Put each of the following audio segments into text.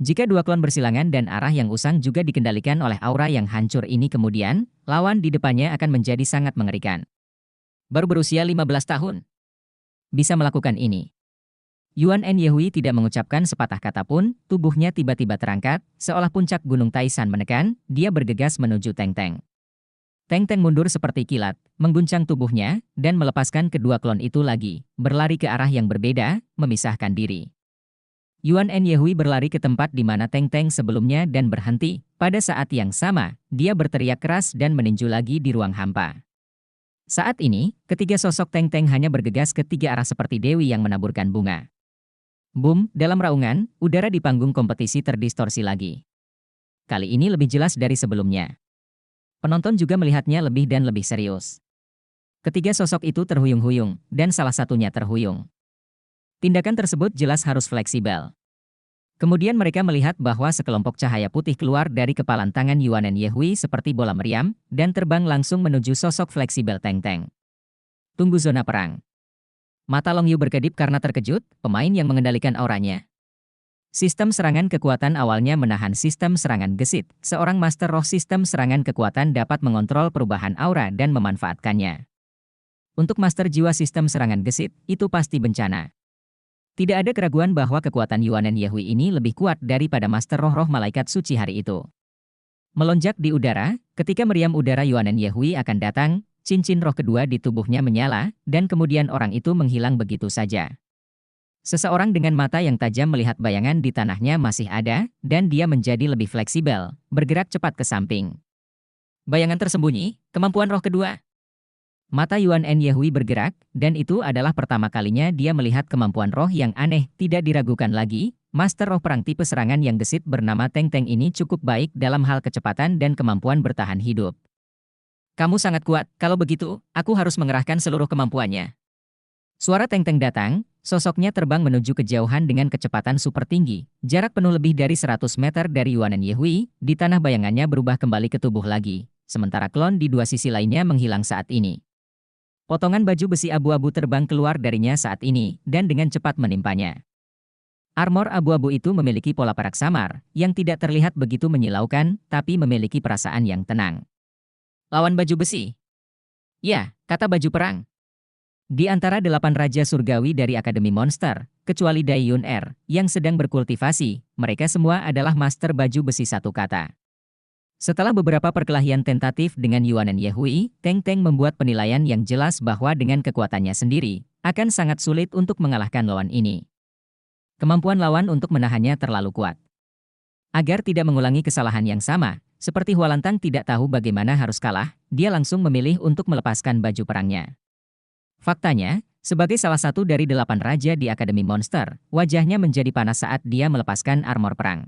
Jika dua klon bersilangan dan arah yang usang juga dikendalikan oleh aura yang hancur ini kemudian, lawan di depannya akan menjadi sangat mengerikan. Baru berusia 15 tahun. Bisa melakukan ini. Yuan N. Yehui tidak mengucapkan sepatah kata pun, tubuhnya tiba-tiba terangkat, seolah puncak gunung Taisan menekan, dia bergegas menuju Teng Teng. Teng Teng mundur seperti kilat, mengguncang tubuhnya, dan melepaskan kedua klon itu lagi, berlari ke arah yang berbeda, memisahkan diri. Yuan N. Yehui berlari ke tempat di mana Teng Teng sebelumnya dan berhenti. Pada saat yang sama, dia berteriak keras dan meninju lagi di ruang hampa. Saat ini, ketiga sosok Teng Teng hanya bergegas ke tiga arah seperti dewi yang menaburkan bunga. Boom, dalam raungan, udara di panggung kompetisi terdistorsi lagi. Kali ini lebih jelas dari sebelumnya. Penonton juga melihatnya lebih dan lebih serius. Ketiga sosok itu terhuyung-huyung, dan salah satunya terhuyung. Tindakan tersebut jelas harus fleksibel. Kemudian mereka melihat bahwa sekelompok cahaya putih keluar dari kepalan tangan Yuan N. Yehui seperti bola meriam, dan terbang langsung menuju sosok fleksibel Teng Teng. Tunggu zona perang. Mata Long Yu berkedip karena terkejut, pemain yang mengendalikan auranya. Sistem serangan kekuatan awalnya menahan sistem serangan gesit. Seorang master roh sistem serangan kekuatan dapat mengontrol perubahan aura dan memanfaatkannya. Untuk master jiwa sistem serangan gesit, itu pasti bencana. Tidak ada keraguan bahwa kekuatan Yuan N. Yehui ini lebih kuat daripada master roh-roh malaikat suci hari itu. Melonjak di udara, ketika meriam udara Yuan N. Yehui akan datang, cincin roh kedua di tubuhnya menyala, dan kemudian orang itu menghilang begitu saja. Seseorang dengan mata yang tajam melihat bayangan di tanahnya masih ada, dan dia menjadi lebih fleksibel, bergerak cepat ke samping. Bayangan tersembunyi, kemampuan roh kedua. Mata Yuan N. Yehui bergerak, dan itu adalah pertama kalinya dia melihat kemampuan roh yang aneh, tidak diragukan lagi. Master roh perang tipe serangan yang gesit bernama Teng Teng ini cukup baik dalam hal kecepatan dan kemampuan bertahan hidup. Kamu sangat kuat, kalau begitu, aku harus mengerahkan seluruh kemampuannya. Suara Teng Teng datang, sosoknya terbang menuju kejauhan dengan kecepatan super tinggi, jarak penuh lebih dari 100 meter dari Yuan N. Yehui, di tanah bayangannya berubah kembali ke tubuh lagi, sementara klon di dua sisi lainnya menghilang saat ini. Potongan baju besi abu-abu terbang keluar darinya saat ini, dan dengan cepat menimpanya. Armor abu-abu itu memiliki pola perak samar, yang tidak terlihat begitu menyilaukan, tapi memiliki perasaan yang tenang. Lawan baju besi? Ya, kata baju perang. Di antara 8 raja surgawi dari Akademi Monster, kecuali Dai Yun Er, yang sedang berkultivasi, mereka semua adalah master baju besi satu kata. Setelah beberapa perkelahian tentatif dengan Yuan N. Yehui, Teng Teng membuat penilaian yang jelas bahwa dengan kekuatannya sendiri, akan sangat sulit untuk mengalahkan lawan ini. Kemampuan lawan untuk menahannya terlalu kuat. Agar tidak mengulangi kesalahan yang sama, seperti Hualantang tidak tahu bagaimana harus kalah, dia langsung memilih untuk melepaskan baju perangnya. Faktanya, sebagai salah satu dari 8 raja di Akademi Monster, wajahnya menjadi panas saat dia melepaskan armor perang.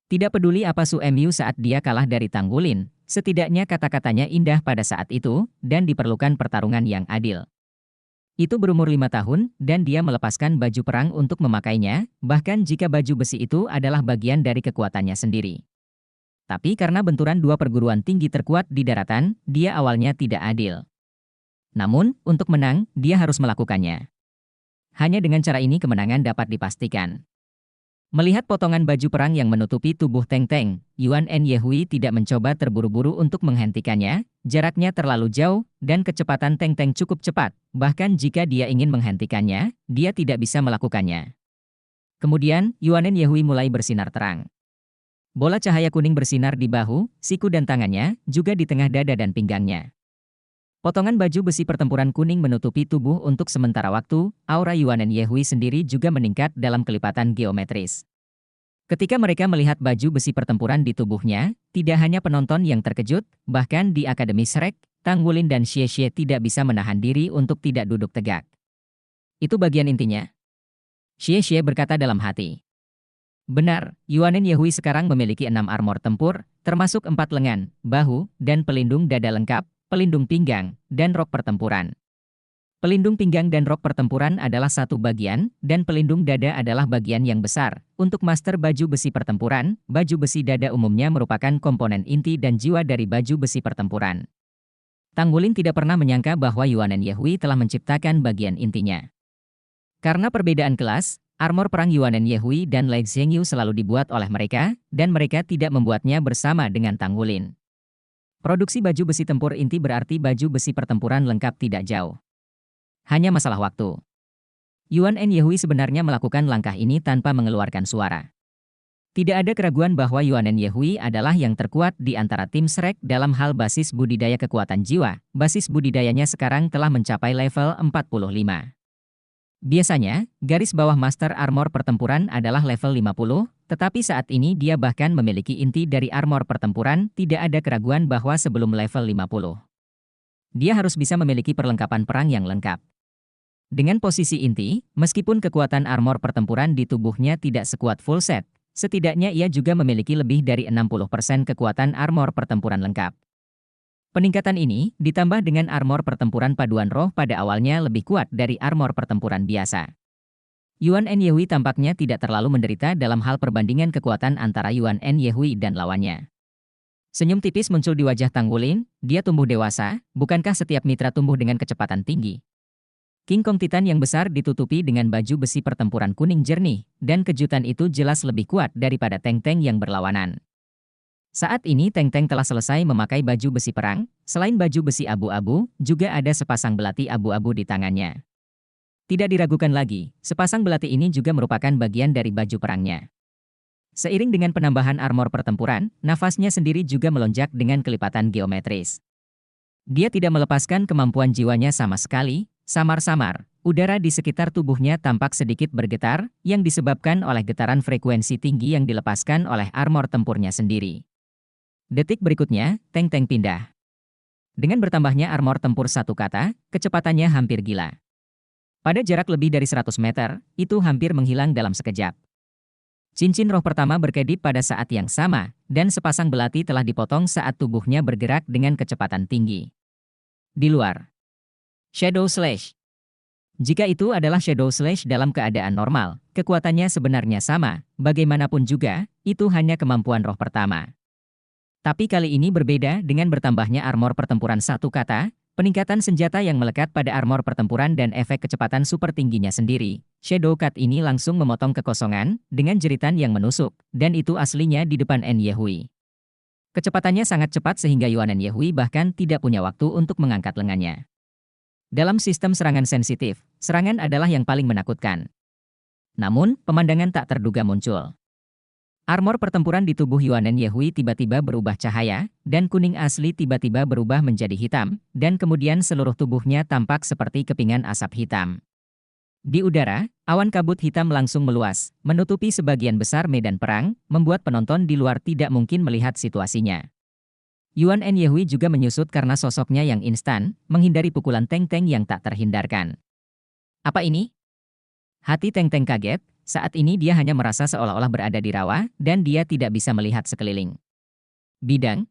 Tidak peduli apa Su Mu saat dia kalah dari Tanggulin, setidaknya kata-katanya indah pada saat itu, dan diperlukan pertarungan yang adil. Itu berumur 5 tahun, dan dia melepaskan baju perang untuk memakainya, bahkan jika baju besi itu adalah bagian dari kekuatannya sendiri. Tapi karena benturan dua perguruan tinggi terkuat di daratan, dia awalnya tidak adil. Namun, untuk menang, dia harus melakukannya. Hanya dengan cara ini kemenangan dapat dipastikan. Melihat potongan baju perang yang menutupi tubuh Teng Teng, Yuan N. Yehui tidak mencoba terburu-buru untuk menghentikannya, jaraknya terlalu jauh, dan kecepatan Teng Teng cukup cepat, bahkan jika dia ingin menghentikannya, dia tidak bisa melakukannya. Kemudian, Yuan N. Yehui mulai bersinar terang. Bola cahaya kuning bersinar di bahu, siku dan tangannya, juga di tengah dada dan pinggangnya. Potongan baju besi pertempuran kuning menutupi tubuh untuk sementara waktu, aura Yuan N. Yehui sendiri juga meningkat dalam kelipatan geometris. Ketika mereka melihat baju besi pertempuran di tubuhnya, tidak hanya penonton yang terkejut, bahkan di Akademi Shrek, Tang Wulin dan Xie Xie tidak bisa menahan diri untuk tidak duduk tegak. Itu bagian intinya. Xie Xie berkata dalam hati. Benar, Yuan N. Yehui sekarang memiliki 6 armor tempur, termasuk 4 lengan, bahu, dan pelindung dada lengkap, pelindung pinggang, dan rok pertempuran. Pelindung pinggang dan rok pertempuran adalah satu bagian, dan pelindung dada adalah bagian yang besar. Untuk master baju besi pertempuran, baju besi dada umumnya merupakan komponen inti dan jiwa dari baju besi pertempuran. Tang Wulin tidak pernah menyangka bahwa Yuan N. Yehui telah menciptakan bagian intinya. Karena perbedaan kelas, Armor perang Yuan Yehui dan Lei Zhengyu selalu dibuat oleh mereka, dan mereka tidak membuatnya bersama dengan Tang Wulin. Produksi baju besi tempur inti berarti baju besi pertempuran lengkap tidak jauh. Hanya masalah waktu. Yuan Yehui sebenarnya melakukan langkah ini tanpa mengeluarkan suara. Tidak ada keraguan bahwa Yuan Yehui adalah yang terkuat di antara tim Shrek dalam hal basis budidaya kekuatan jiwa. Basis budidayanya sekarang telah mencapai level 45. Biasanya, garis bawah Master Armor pertempuran adalah level 50, tetapi saat ini dia bahkan memiliki inti dari armor pertempuran. Tidak ada keraguan bahwa sebelum level 50, dia harus bisa memiliki perlengkapan perang yang lengkap. Dengan posisi inti, meskipun kekuatan armor pertempuran di tubuhnya tidak sekuat full set, setidaknya ia juga memiliki lebih dari 60% kekuatan armor pertempuran lengkap. Peningkatan ini, ditambah dengan armor pertempuran paduan roh pada awalnya lebih kuat dari armor pertempuran biasa. Yuan Yehui tampaknya tidak terlalu menderita dalam hal perbandingan kekuatan antara Yuan Yehui dan lawannya. Senyum tipis muncul di wajah Tang Wulin, dia tumbuh dewasa, bukankah setiap mitra tumbuh dengan kecepatan tinggi? King Kong Titan yang besar ditutupi dengan baju besi pertempuran kuning jernih, dan kejutan itu jelas lebih kuat daripada tank-tank yang berlawanan. Saat ini Teng-Teng telah selesai memakai baju besi perang, selain baju besi abu-abu, juga ada sepasang belati abu-abu di tangannya. Tidak diragukan lagi, sepasang belati ini juga merupakan bagian dari baju perangnya. Seiring dengan penambahan armor pertempuran, nafasnya sendiri juga melonjak dengan kelipatan geometris. Dia tidak melepaskan kemampuan jiwanya sama sekali, samar-samar, udara di sekitar tubuhnya tampak sedikit bergetar, yang disebabkan oleh getaran frekuensi tinggi yang dilepaskan oleh armor tempurnya sendiri. Detik berikutnya, Teng-Teng pindah. Dengan bertambahnya armor tempur satu kata, kecepatannya hampir gila. Pada jarak lebih dari 100 meter, itu hampir menghilang dalam sekejap. Cincin roh pertama berkedip pada saat yang sama, dan sepasang belati telah dipotong saat tubuhnya bergerak dengan kecepatan tinggi. Di luar, Shadow Slash. Jika itu adalah Shadow Slash dalam keadaan normal, kekuatannya sebenarnya sama, bagaimanapun juga, itu hanya kemampuan roh pertama. Tapi kali ini berbeda dengan bertambahnya armor pertempuran satu kata, peningkatan senjata yang melekat pada armor pertempuran dan efek kecepatan super tingginya sendiri. Shadow Cut ini langsung memotong kekosongan dengan jeritan yang menusuk, dan itu aslinya di depan Yehui. Kecepatannya sangat cepat sehingga Yuan Yehui bahkan tidak punya waktu untuk mengangkat lengannya. Dalam sistem serangan sensitif, serangan adalah yang paling menakutkan. Namun, pemandangan tak terduga muncul. Armor pertempuran di tubuh Yuan Yehui tiba-tiba berubah cahaya, dan kuning asli tiba-tiba berubah menjadi hitam, dan kemudian seluruh tubuhnya tampak seperti kepingan asap hitam. Di udara, awan kabut hitam langsung meluas, menutupi sebagian besar medan perang, membuat penonton di luar tidak mungkin melihat situasinya. Yuan Yehui juga menyusut karena sosoknya yang instan, menghindari pukulan Teng-Teng yang tak terhindarkan. Apa ini? Hati Teng-Teng kaget. Saat ini dia hanya merasa seolah-olah berada di rawa, dan dia tidak bisa melihat sekeliling. Bidang.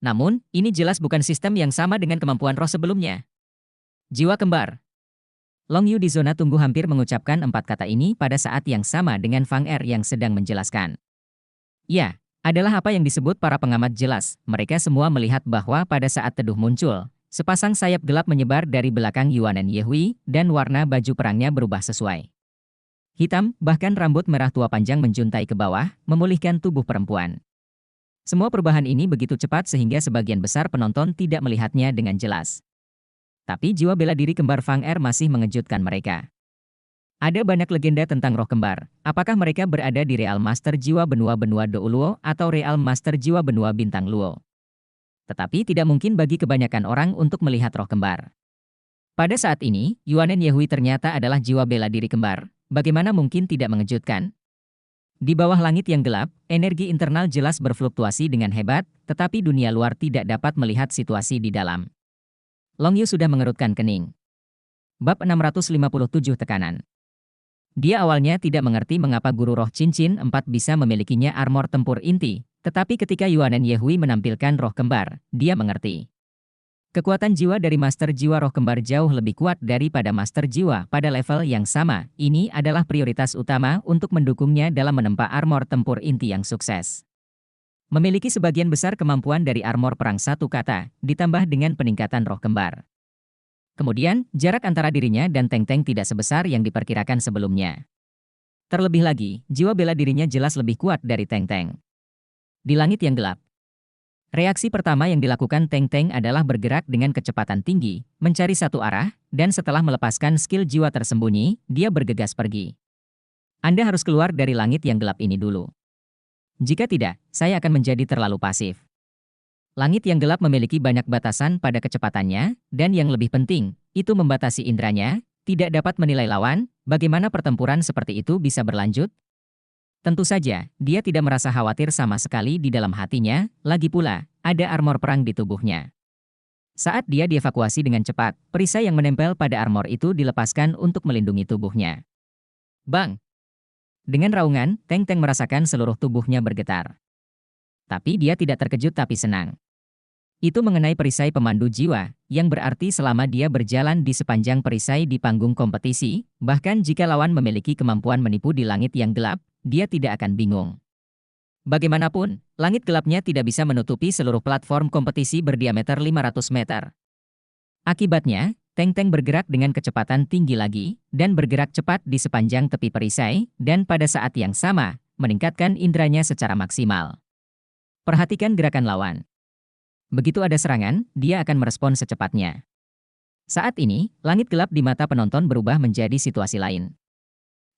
Namun, ini jelas bukan sistem yang sama dengan kemampuan roh sebelumnya. Jiwa kembar. Long Yu di zona tunggu hampir mengucapkan 4 kata ini pada saat yang sama dengan Fang Er yang sedang menjelaskan. Ya, adalah apa yang disebut para pengamat jelas. Mereka semua melihat bahwa pada saat teduh muncul, sepasang sayap gelap menyebar dari belakang Yuan Yehui, dan warna baju perangnya berubah sesuai. Hitam, bahkan rambut merah tua panjang menjuntai ke bawah, memulihkan tubuh perempuan. Semua perubahan ini begitu cepat sehingga sebagian besar penonton tidak melihatnya dengan jelas. Tapi jiwa bela diri kembar Fang Er masih mengejutkan mereka. Ada banyak legenda tentang roh kembar. Apakah mereka berada di Real Master Jiwa Benua-Benua Do Luo atau Real Master Jiwa Benua Bintang Luo? Tetapi tidak mungkin bagi kebanyakan orang untuk melihat roh kembar. Pada saat ini, Yuan Yehui ternyata adalah jiwa bela diri kembar. Bagaimana mungkin tidak mengejutkan? Di bawah langit yang gelap, energi internal jelas berfluktuasi dengan hebat, tetapi dunia luar tidak dapat melihat situasi di dalam. Long Yu sudah mengerutkan kening. Bab 657 tekanan. Dia awalnya tidak mengerti mengapa guru roh cincin 4 bisa memilikinya armor tempur inti, tetapi ketika Yuan Yehui menampilkan roh kembar, dia mengerti. Kekuatan jiwa dari Master Jiwa Roh Kembar jauh lebih kuat daripada Master Jiwa pada level yang sama. Ini adalah prioritas utama untuk mendukungnya dalam menempa armor tempur inti yang sukses. Memiliki sebagian besar kemampuan dari armor perang satu kata, ditambah dengan peningkatan roh kembar. Kemudian, jarak antara dirinya dan Teng-Teng tidak sebesar yang diperkirakan sebelumnya. Terlebih lagi, jiwa bela dirinya jelas lebih kuat dari Teng Teng. Di langit yang gelap, reaksi pertama yang dilakukan Teng Teng adalah bergerak dengan kecepatan tinggi, mencari satu arah, dan setelah melepaskan skill jiwa tersembunyi, dia bergegas pergi. Anda harus keluar dari langit yang gelap ini dulu. Jika tidak, saya akan menjadi terlalu pasif. Langit yang gelap memiliki banyak batasan pada kecepatannya, dan yang lebih penting, itu membatasi indranya, tidak dapat menilai lawan, bagaimana pertempuran seperti itu bisa berlanjut. Tentu saja, dia tidak merasa khawatir sama sekali di dalam hatinya, lagi pula, ada armor perang di tubuhnya. Saat dia dievakuasi dengan cepat, perisai yang menempel pada armor itu dilepaskan untuk melindungi tubuhnya. Bang! Dengan raungan, Teng Teng merasakan seluruh tubuhnya bergetar. Tapi dia tidak terkejut tapi senang. Itu mengenai perisai pemandu jiwa, yang berarti selama dia berjalan di sepanjang perisai di panggung kompetisi, bahkan jika lawan memiliki kemampuan menipu di langit yang gelap, dia tidak akan bingung. Bagaimanapun, langit gelapnya tidak bisa menutupi seluruh platform kompetisi berdiameter 500 meter. Akibatnya, Teng Teng bergerak dengan kecepatan tinggi lagi, dan bergerak cepat di sepanjang tepi perisai, dan pada saat yang sama, meningkatkan indranya secara maksimal. Perhatikan gerakan lawan. Begitu ada serangan, dia akan merespon secepatnya. Saat ini, langit gelap di mata penonton berubah menjadi situasi lain.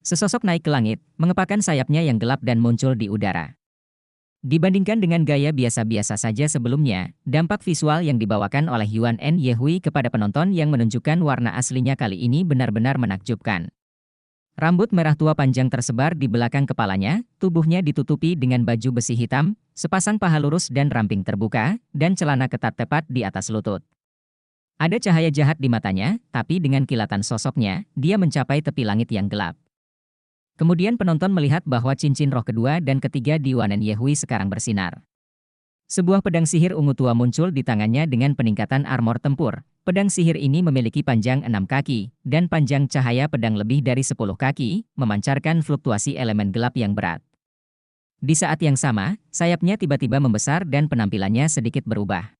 Sesosok naik ke langit, mengepakkan sayapnya yang gelap dan muncul di udara. Dibandingkan dengan gaya biasa-biasa saja sebelumnya, dampak visual yang dibawakan oleh Yuan N. Yehui kepada penonton yang menunjukkan warna aslinya kali ini benar-benar menakjubkan. Rambut merah tua panjang tersebar di belakang kepalanya, tubuhnya ditutupi dengan baju besi hitam, sepasang paha lurus dan ramping terbuka, dan celana ketat tepat di atas lutut. Ada cahaya jahat di matanya, tapi dengan kilatan sosoknya, dia mencapai tepi langit yang gelap. Kemudian penonton melihat bahwa cincin roh kedua dan ketiga di Yuan N. Yehui sekarang bersinar. Sebuah pedang sihir ungu tua muncul di tangannya dengan peningkatan armor tempur. Pedang sihir ini memiliki panjang 6 kaki, dan panjang cahaya pedang lebih dari 10 kaki, memancarkan fluktuasi elemen gelap yang berat. Di saat yang sama, sayapnya tiba-tiba membesar dan penampilannya sedikit berubah.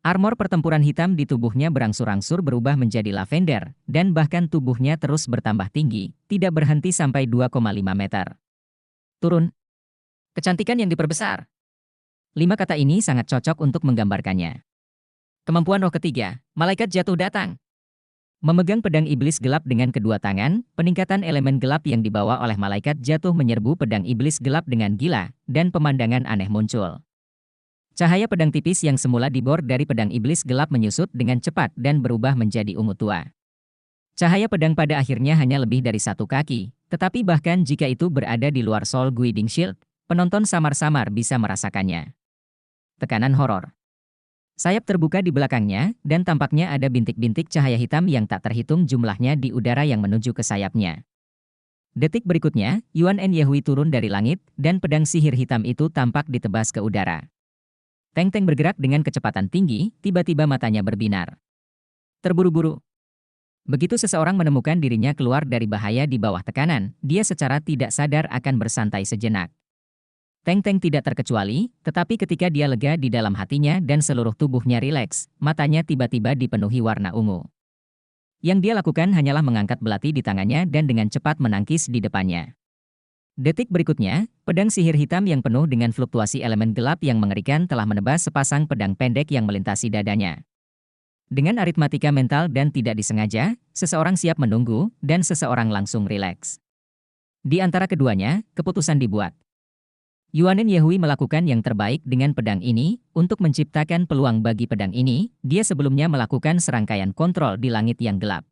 Armor pertempuran hitam di tubuhnya berangsur-angsur berubah menjadi lavender, dan bahkan tubuhnya terus bertambah tinggi, tidak berhenti sampai 2,5 meter. Turun. Kecantikan yang diperbesar. 5 kata ini sangat cocok untuk menggambarkannya. Kemampuan roh ketiga, malaikat jatuh datang. Memegang pedang iblis gelap dengan kedua tangan, peningkatan elemen gelap yang dibawa oleh malaikat jatuh menyerbu pedang iblis gelap dengan gila, dan pemandangan aneh muncul. Cahaya pedang tipis yang semula dibor dari pedang iblis gelap menyusut dengan cepat dan berubah menjadi ungu tua. Cahaya pedang pada akhirnya hanya lebih dari 1 kaki, tetapi bahkan jika itu berada di luar Soul Guiding Shield, penonton samar-samar bisa merasakannya. Tekanan horor. Sayap terbuka di belakangnya, dan tampaknya ada bintik-bintik cahaya hitam yang tak terhitung jumlahnya di udara yang menuju ke sayapnya. Detik berikutnya, Yuan N. Yehui turun dari langit, dan pedang sihir hitam itu tampak ditebas ke udara. Teng Teng bergerak dengan kecepatan tinggi, tiba-tiba matanya berbinar. Terburu-buru. Begitu seseorang menemukan dirinya keluar dari bahaya di bawah tekanan, dia secara tidak sadar akan bersantai sejenak. Teng Teng tidak terkecuali, tetapi ketika dia lega di dalam hatinya dan seluruh tubuhnya rileks, matanya tiba-tiba dipenuhi warna ungu. Yang dia lakukan hanyalah mengangkat belati di tangannya dan dengan cepat menangkis di depannya. Detik berikutnya, pedang sihir hitam yang penuh dengan fluktuasi elemen gelap yang mengerikan telah menebas sepasang pedang pendek yang melintasi dadanya. Dengan aritmatika mental dan tidak disengaja, seseorang siap menunggu, dan seseorang langsung rileks. Di antara keduanya, keputusan dibuat. Yuan N. Yehui melakukan yang terbaik dengan pedang ini, untuk menciptakan peluang bagi pedang ini, dia sebelumnya melakukan serangkaian kontrol di langit yang gelap.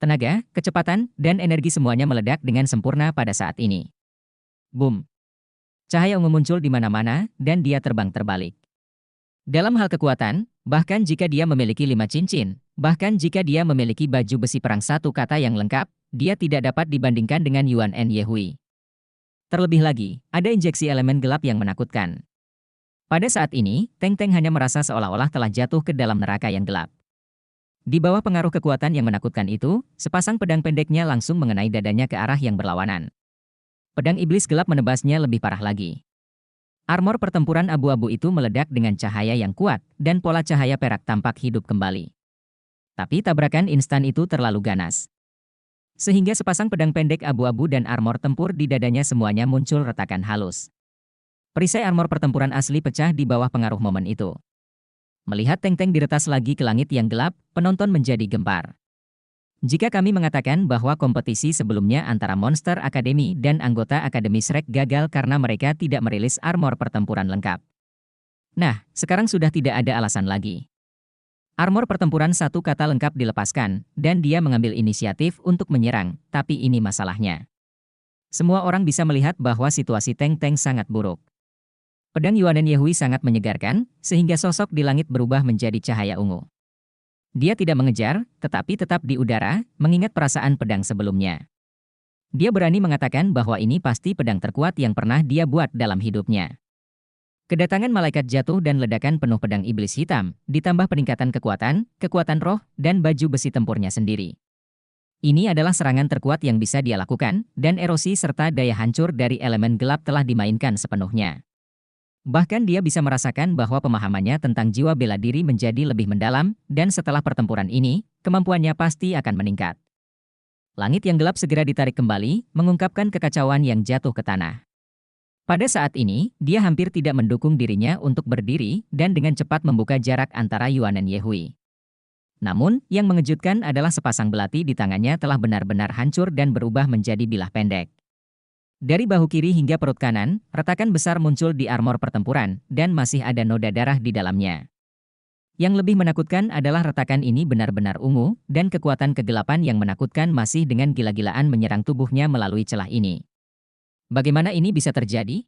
Tenaga, kecepatan, dan energi semuanya meledak dengan sempurna pada saat ini. Boom! Cahaya ungu muncul di mana-mana, dan dia terbang terbalik. Dalam hal kekuatan, bahkan jika dia memiliki 5 cincin, bahkan jika dia memiliki baju besi perang 1 kata yang lengkap, dia tidak dapat dibandingkan dengan Yuan N. Yehui. Terlebih lagi, ada injeksi elemen gelap yang menakutkan. Pada saat ini, Teng Teng hanya merasa seolah-olah telah jatuh ke dalam neraka yang gelap. Di bawah pengaruh kekuatan yang menakutkan itu, sepasang pedang pendeknya langsung mengenai dadanya ke arah yang berlawanan. Pedang iblis gelap menebasnya lebih parah lagi. Armor pertempuran abu-abu itu meledak dengan cahaya yang kuat, dan pola cahaya perak tampak hidup kembali. Tapi tabrakan instan itu terlalu ganas. Sehingga sepasang pedang pendek abu-abu dan armor tempur di dadanya semuanya muncul retakan halus. Perisai armor pertempuran asli pecah di bawah pengaruh momen itu. Melihat Teng Teng diretas lagi ke langit yang gelap, penonton menjadi gempar. Jika kami mengatakan bahwa kompetisi sebelumnya antara Monster Academy dan anggota Akademi Shrek gagal karena mereka tidak merilis armor pertempuran lengkap. Nah, sekarang sudah tidak ada alasan lagi. Armor pertempuran satu kata lengkap dilepaskan, dan dia mengambil inisiatif untuk menyerang, tapi ini masalahnya. Semua orang bisa melihat bahwa situasi Teng Teng sangat buruk. Pedang Yuanen Yehui sangat menyegarkan, sehingga sosok di langit berubah menjadi cahaya ungu. Dia tidak mengejar, tetapi tetap di udara, mengingat perasaan pedang sebelumnya. Dia berani mengatakan bahwa ini pasti pedang terkuat yang pernah dia buat dalam hidupnya. Kedatangan malaikat jatuh dan ledakan penuh pedang iblis hitam, ditambah peningkatan kekuatan roh, dan baju besi tempurnya sendiri. Ini adalah serangan terkuat yang bisa dia lakukan, dan erosi serta daya hancur dari elemen gelap telah dimainkan sepenuhnya. Bahkan dia bisa merasakan bahwa pemahamannya tentang jiwa bela diri menjadi lebih mendalam, dan setelah pertempuran ini, kemampuannya pasti akan meningkat. Langit yang gelap segera ditarik kembali, mengungkapkan kekacauan yang jatuh ke tanah. Pada saat ini, dia hampir tidak mendukung dirinya untuk berdiri dan dengan cepat membuka jarak antara Yuanen Yehui. Namun, yang mengejutkan adalah sepasang belati di tangannya telah benar-benar hancur dan berubah menjadi bilah pendek. Dari bahu kiri hingga perut kanan, retakan besar muncul di armor pertempuran, dan masih ada noda darah di dalamnya. Yang lebih menakutkan adalah retakan ini benar-benar ungu, dan kekuatan kegelapan yang menakutkan masih dengan gila-gilaan menyerang tubuhnya melalui celah ini. Bagaimana ini bisa terjadi?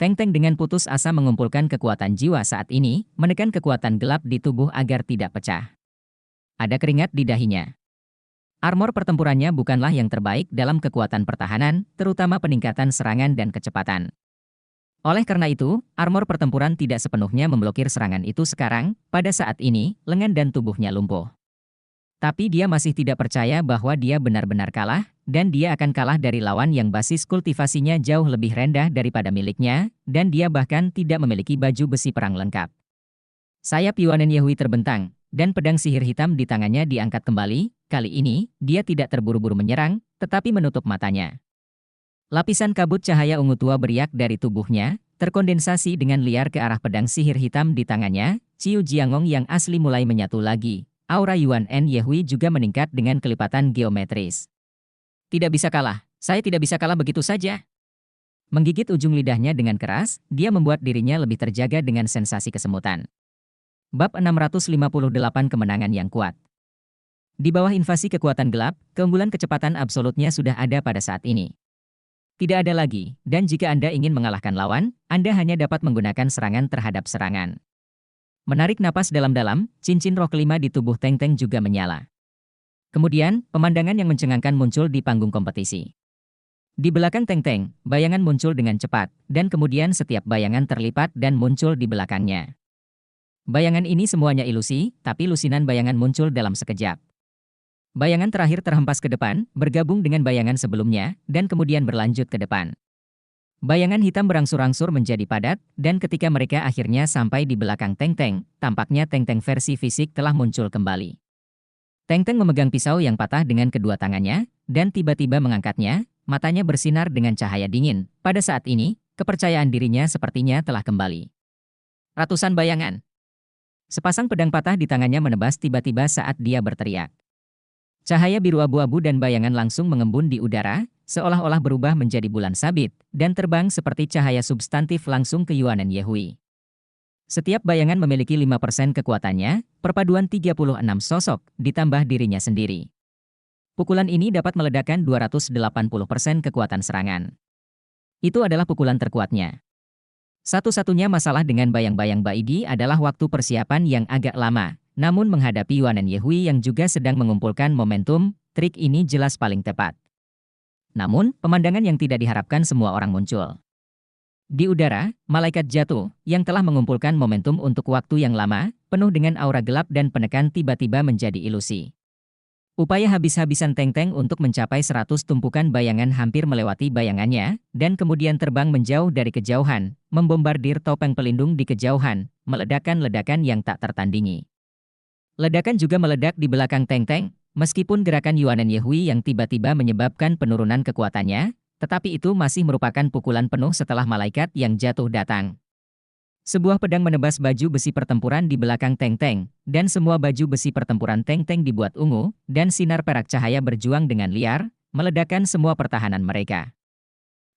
Teng Teng dengan putus asa mengumpulkan kekuatan jiwa saat ini, menekan kekuatan gelap di tubuh agar tidak pecah. Ada keringat di dahinya. Armor pertempurannya bukanlah yang terbaik dalam kekuatan pertahanan, terutama peningkatan serangan dan kecepatan. Oleh karena itu, armor pertempuran tidak sepenuhnya memblokir serangan itu sekarang, pada saat ini, lengan dan tubuhnya lumpuh. Tapi dia masih tidak percaya bahwa dia benar-benar kalah, dan dia akan kalah dari lawan yang basis kultivasinya jauh lebih rendah daripada miliknya, dan dia bahkan tidak memiliki baju besi perang lengkap. Sayap Yuanen Yehui terbentang, dan pedang sihir hitam di tangannya diangkat kembali. Kali ini, dia tidak terburu-buru menyerang, tetapi menutup matanya. Lapisan kabut cahaya ungu tua beriak dari tubuhnya, terkondensasi dengan liar ke arah pedang sihir hitam di tangannya. Ciu Jiangong yang asli mulai menyatu lagi. Aura Yuanen Yehui juga meningkat dengan kelipatan geometris. Tidak bisa kalah, saya tidak bisa kalah begitu saja. Menggigit ujung lidahnya dengan keras, dia membuat dirinya lebih terjaga dengan sensasi kesemutan. Bab 658 Kemenangan yang kuat. Di bawah invasi kekuatan gelap, keunggulan kecepatan absolutnya sudah ada pada saat ini. Tidak ada lagi, dan jika Anda ingin mengalahkan lawan, Anda hanya dapat menggunakan serangan terhadap serangan. Menarik napas dalam-dalam, cincin roh kelima di tubuh Teng Teng juga menyala. Kemudian, pemandangan yang mencengangkan muncul di panggung kompetisi. Di belakang Teng Teng, bayangan muncul dengan cepat, dan kemudian setiap bayangan terlipat dan muncul di belakangnya. Bayangan ini semuanya ilusi, tapi lusinan bayangan muncul dalam sekejap. Bayangan terakhir terhempas ke depan, bergabung dengan bayangan sebelumnya, dan kemudian berlanjut ke depan. Bayangan hitam berangsur-angsur menjadi padat, dan ketika mereka akhirnya sampai di belakang Teng Teng, tampaknya Teng Teng versi fisik telah muncul kembali. Teng Teng memegang pisau yang patah dengan kedua tangannya, dan tiba-tiba mengangkatnya, matanya bersinar dengan cahaya dingin. Pada saat ini, kepercayaan dirinya sepertinya telah kembali. Ratusan bayangan. Sepasang pedang patah di tangannya menebas tiba-tiba saat dia berteriak. Cahaya biru abu-abu dan bayangan langsung mengembun di udara, seolah-olah berubah menjadi bulan sabit, dan terbang seperti cahaya substantif langsung ke Yuanen Yehui. Setiap bayangan memiliki 5% kekuatannya, perpaduan 36 sosok, ditambah dirinya sendiri. Pukulan ini dapat meledakkan 280% kekuatan serangan. Itu adalah pukulan terkuatnya. Satu-satunya masalah dengan bayang-bayang Baidi adalah waktu persiapan yang agak lama. Namun menghadapi Yuanen Yehui yang juga sedang mengumpulkan momentum, trik ini jelas paling tepat. Namun, pemandangan yang tidak diharapkan semua orang muncul. Di udara, malaikat jatuh, yang telah mengumpulkan momentum untuk waktu yang lama, penuh dengan aura gelap dan penekan tiba-tiba menjadi ilusi. Upaya habis-habisan Teng Teng untuk mencapai 100 tumpukan bayangan hampir melewati bayangannya, dan kemudian terbang menjauh dari kejauhan, membombardir topeng pelindung di kejauhan, meledakkan ledakan yang tak tertandingi. Ledakan juga meledak di belakang Teng Teng, Meskipun gerakan Yuanen Yehui yang tiba-tiba menyebabkan penurunan kekuatannya, tetapi itu masih merupakan pukulan penuh setelah malaikat yang jatuh datang. Sebuah pedang menebas baju besi pertempuran di belakang Teng Teng, dan semua baju besi pertempuran Teng Teng dibuat ungu, dan sinar perak cahaya berjuang dengan liar, meledakkan semua pertahanan mereka.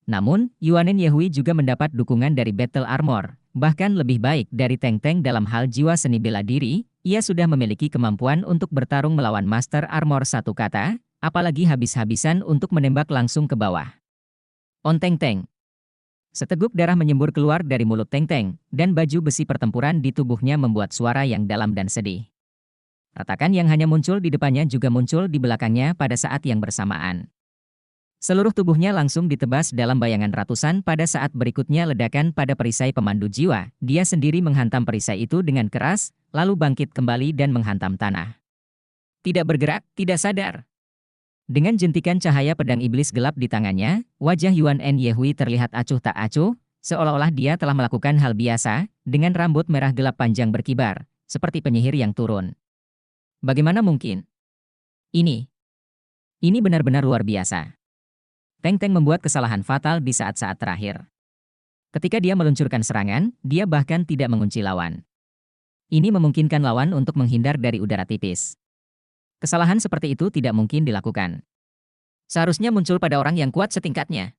Namun, Yuanen Yehui juga mendapat dukungan dari Battle Armor, bahkan lebih baik dari Teng Teng dalam hal jiwa seni bela diri, ia sudah memiliki kemampuan untuk bertarung melawan Master Armor satu kata, apalagi habis-habisan untuk menembak langsung ke bawah. On Teng Teng. Seteguk darah menyembur keluar dari mulut Teng Teng, dan baju besi pertempuran di tubuhnya membuat suara yang dalam dan sedih. Retakan yang hanya muncul di depannya juga muncul di belakangnya pada saat yang bersamaan. Seluruh tubuhnya langsung ditebas dalam bayangan ratusan pada saat berikutnya ledakan pada perisai pemandu jiwa. Dia sendiri menghantam perisai itu dengan keras, lalu bangkit kembali dan menghantam tanah. Tidak bergerak, tidak sadar. Dengan jentikan cahaya pedang iblis gelap di tangannya, wajah Yuanen Yehui terlihat acuh tak acuh, seolah-olah dia telah melakukan hal biasa, dengan rambut merah gelap panjang berkibar, seperti penyihir yang turun. Bagaimana mungkin? Ini benar-benar luar biasa. Teng Teng membuat kesalahan fatal di saat-saat terakhir. Ketika dia meluncurkan serangan, dia bahkan tidak mengunci lawan. Ini memungkinkan lawan untuk menghindar dari udara tipis. Kesalahan seperti itu tidak mungkin dilakukan. Seharusnya muncul pada orang yang kuat setingkatnya.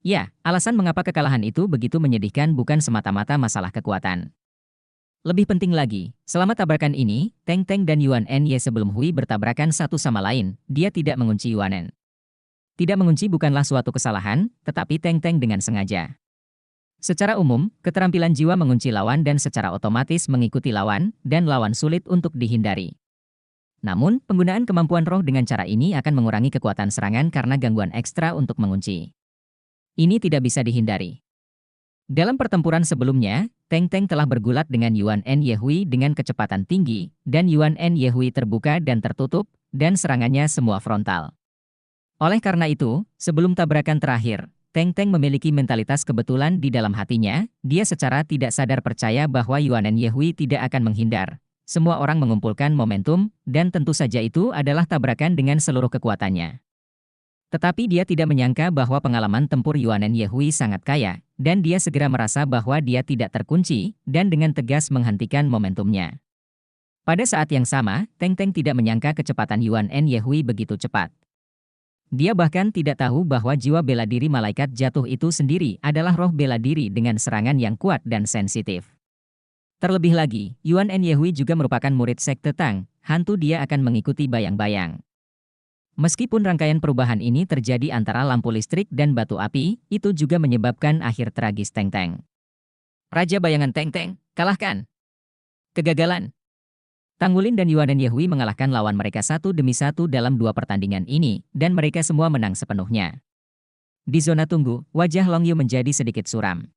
Ya, alasan mengapa kekalahan itu begitu menyedihkan bukan semata-mata masalah kekuatan. Lebih penting lagi, selama tabrakan ini, Teng Teng dan Yuanen Ye sebelum Hui bertabrakan satu sama lain, dia tidak mengunci Yuanen. Tidak mengunci bukanlah suatu kesalahan, tetapi Teng Teng dengan sengaja. Secara umum, keterampilan jiwa mengunci lawan dan secara otomatis mengikuti lawan, dan lawan sulit untuk dihindari. Namun, penggunaan kemampuan roh dengan cara ini akan mengurangi kekuatan serangan karena gangguan ekstra untuk mengunci. Ini tidak bisa dihindari. Dalam pertempuran sebelumnya, Teng Teng telah bergulat dengan Yuanen Yehui dengan kecepatan tinggi, dan Yuanen Yehui terbuka dan tertutup, dan serangannya semua frontal. Oleh karena itu, sebelum tabrakan terakhir, Teng Teng memiliki mentalitas kebetulan di dalam hatinya, dia secara tidak sadar percaya bahwa Yuanen Yehui tidak akan menghindar. Semua orang mengumpulkan momentum, dan tentu saja itu adalah tabrakan dengan seluruh kekuatannya. Tetapi dia tidak menyangka bahwa pengalaman tempur Yuanen Yehui sangat kaya, dan dia segera merasa bahwa dia tidak terkunci, dan dengan tegas menghentikan momentumnya. Pada saat yang sama, Teng Teng tidak menyangka kecepatan Yuanen Yehui begitu cepat. Dia bahkan tidak tahu bahwa jiwa bela diri malaikat jatuh itu sendiri adalah roh bela diri dengan serangan yang kuat dan sensitif. Terlebih lagi, Yuanen Yehui juga merupakan murid sekte Tang, hantu dia akan mengikuti bayang-bayang. Meskipun rangkaian perubahan ini terjadi antara lampu listrik dan batu api, itu juga menyebabkan akhir tragis Teng Teng. Raja bayangan Teng Teng, kalahkan. Kegagalan. Tang Wulin dan Yuanen Yehui mengalahkan lawan mereka satu demi satu dalam dua pertandingan ini, dan mereka semua menang sepenuhnya. Di zona tunggu, wajah Long Yu menjadi sedikit suram.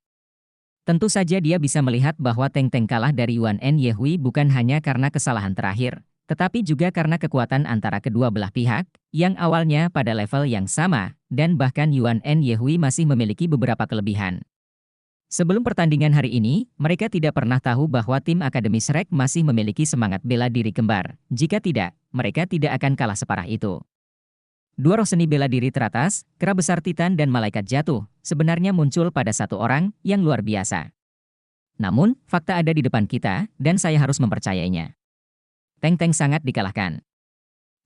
Tentu saja dia bisa melihat bahwa Teng Teng kalah dari Yuanen Yehui bukan hanya karena kesalahan terakhir, tetapi juga karena kekuatan antara kedua belah pihak, yang awalnya pada level yang sama, dan bahkan Yuanen Yehui masih memiliki beberapa kelebihan. Sebelum pertandingan hari ini, mereka tidak pernah tahu bahwa tim Akademi Shrek masih memiliki semangat bela diri kembar. Jika tidak, mereka tidak akan kalah separah itu. Dua roh seni bela diri teratas, kera besar Titan dan malaikat jatuh, sebenarnya muncul pada satu orang yang luar biasa. Namun, fakta ada di depan kita, dan saya harus mempercayainya. Teng Teng sangat dikalahkan.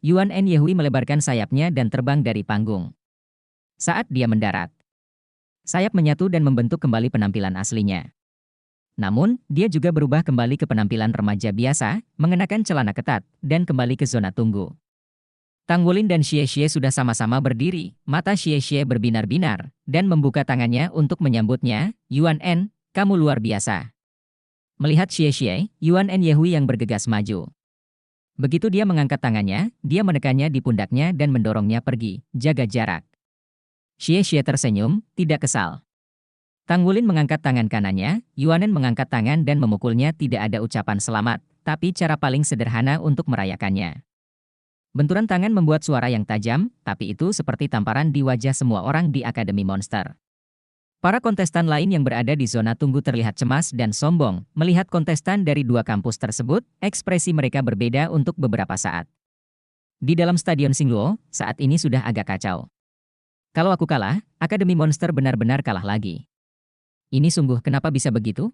Yuanen Yehui melebarkan sayapnya dan terbang dari panggung. Saat dia mendarat, sayap menyatu dan membentuk kembali penampilan aslinya. Namun, dia juga berubah kembali ke penampilan remaja biasa, mengenakan celana ketat, dan kembali ke zona tunggu. Tang Wulin dan Xie Xie sudah sama-sama berdiri, mata Xie Xie berbinar-binar, dan membuka tangannya untuk menyambutnya. Yuanen, kamu luar biasa. Melihat Xie Xie, Yuanen Yehui yang bergegas maju. Begitu dia mengangkat tangannya, dia menekannya di pundaknya dan mendorongnya pergi, jaga jarak. Xie Xie tersenyum, tidak kesal. Tang Wulin mengangkat tangan kanannya, Yuanen mengangkat tangan dan memukulnya. Tidak ada ucapan selamat, tapi cara paling sederhana untuk merayakannya. Benturan tangan membuat suara yang tajam, tapi itu seperti tamparan di wajah semua orang di Akademi Monster. Para kontestan lain yang berada di zona tunggu terlihat cemas dan sombong. Melihat kontestan dari dua kampus tersebut, ekspresi mereka berbeda untuk beberapa saat. Di dalam Stadion Xingluo, saat ini sudah agak kacau. Kalau aku kalah, Akademi Monster benar-benar kalah lagi. Ini sungguh kenapa bisa begitu?